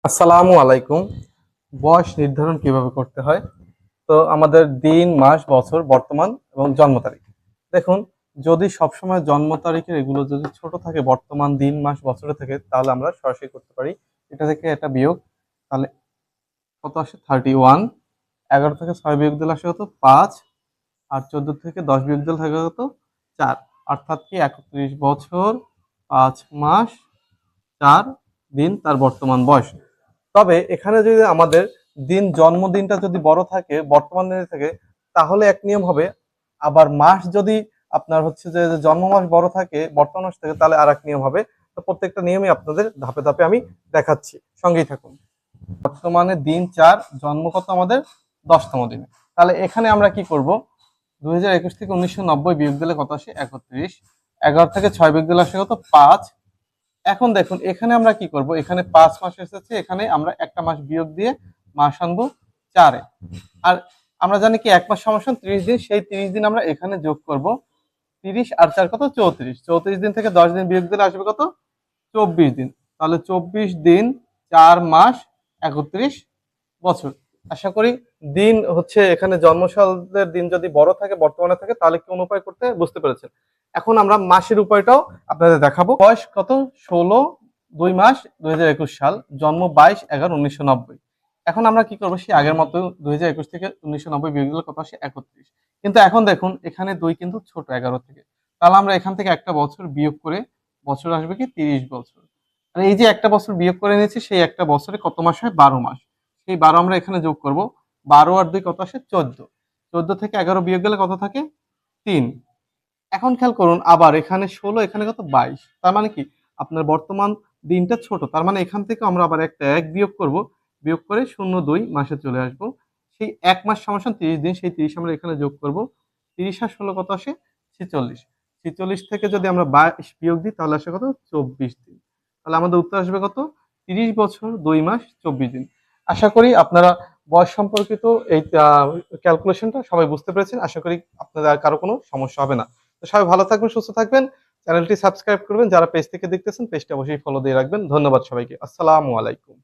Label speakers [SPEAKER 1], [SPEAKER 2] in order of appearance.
[SPEAKER 1] আসসালামু আলাইকুম। বয়স নির্ধারণ কিভাবে করতে হয়? তো আমাদের দিন, মাস, বছর, বর্তমান এবং জন্ম তারিখ। দেখুন, যদি সবসময় জন্ম তারিখের এগুলো যদি ছোট থাকে, বর্তমান দিন, মাস, বছরে থাকে, তাহলে আমরা সরাসরি করতে পারি। এটা থেকে এটা বিয়োগ, তাহলে কত আসে? 31। 11 থেকে 6 বিয়োগ দিলে আসে কত? 5। আর 14 থেকে 10 বিয়োগ দিলে থাকে কত? 4। অর্থাৎ কি 31 বছর, 5 মাস, 4 দিন, তার বর্তমান বয়স। তবে এখানে যদি আমাদের জন্মদিনটা যদি বড় থাকে, বর্তমান দিনে থাকে, তাহলে এক নিয়ম হবে। আবার মাস যদি আপনার হচ্ছে যে জন্ম মাস বড় থাকে, বর্তমান মাস থেকে, তাহলে আর এক নিয়ম হবে। তো প্রত্যেকটা নিয়মই আপনাদের ধাপে ধাপে আমি দেখাচ্ছি, সঙ্গেই থাকুন। বর্তমানে দিন 4, জন্ম কত আমাদের? 10তম দিনে। তাহলে এখানে আমরা কি করব? 2021 থেকে 1990 বিয়োগ দিলে কত আসে? 31। 11 থেকে 6 বিয়োগ দিলে আসে কত? 5। এখন দেখুন, এখানে আমরা কি করব? এখানে 5 মাস এসেছে, এখানে আমরা একটা মাস বিয়োগ দিয়ে মাস আনবো 4-এ। আর আমরা জানি কি 1 মাস সমান 30 দিন, সেই 30 দিন আমরা এখানে যোগ করব। 30 আর 4 কত? 34। 34 দিন থেকে 10 দিন বিয়োগ দিলে আসবে কত? 24 দিন। তাহলে 24 দিন, 4 মাস, 31 বছর। আশা করি দিন হচ্ছে এখানে জন্মসালের দিন যদি বড় থাকে, বর্তমানে থাকে, তাহলে কোন উপায় করতে বুঝতে পেরেছেন। এখন আমরা মাসের উপায়টাও আপনাদের দেখাবো। বয়স কত? 16, 2 মাস, 2021 সাল। জন্ম 22/11/1990। এখন আমরা কি করবো? সেই আগের মতো 2021 থেকে 1990 বিয়োগ দিলে কত আসে? 31। কিন্তু এখন দেখুন, এখানে 2 কিন্তু ছোট 11 থেকে। তাহলে আমরা এখান থেকে একটা বছর বিয়োগ করে বছর আসবে কি? 30 বছর। আর এই যে একটা বছর বিয়োগ করে নিয়েছি, সেই একটা বছরে কত মাস হয়? 12 মাস। সেই 12 আমরা এখানে যোগ করব। 12 আর 2 কত আসে? 14। 14 থেকে 11 বিয়োগ গেলে কত থাকে? 3। এখন খেয়াল করুন, আবার এখানে 16, এখানে কত? 22। তার মানে কি? আপনার বর্তমান দিনটা ছোট। তার মানে এখান থেকে আমরা আবার একটা 1 বিয়োগ করব। বিয়োগ করে 02 মাসে চলে আসব। সেই 1 মাস সমান 30 দিন, সেই 30 আমরা এখানে যোগ করব। 30 আর 16 কত আসে? 46। 46 থেকে যদি আমরা 22 বিয়োগ দিই, তাহলে আসে কত? 24 দিন। তাহলে আমাদের উত্তর আসবে কত? 30 বছর, 2 মাস, 24 দিন। আশা করি আপনারা বয়স সম্পর্কিত এই ক্যালকুলেশনটা সবাই বুঝতে পেরেছেন। আশা করি আপনাদের আর কারো কোনো সমস্যা হবে না। তো সবাই ভালো থাকবেন, সুস্থ থাকবেন। চ্যানেলটি সাবস্ক্রাইব করবেন। যারা পেজ থেকে দেখতেছেন, পেজটা অবশ্যই ফলো দিয়ে রাখবেন। ধন্যবাদ সবাইকে। আসসালামু আলাইকুম।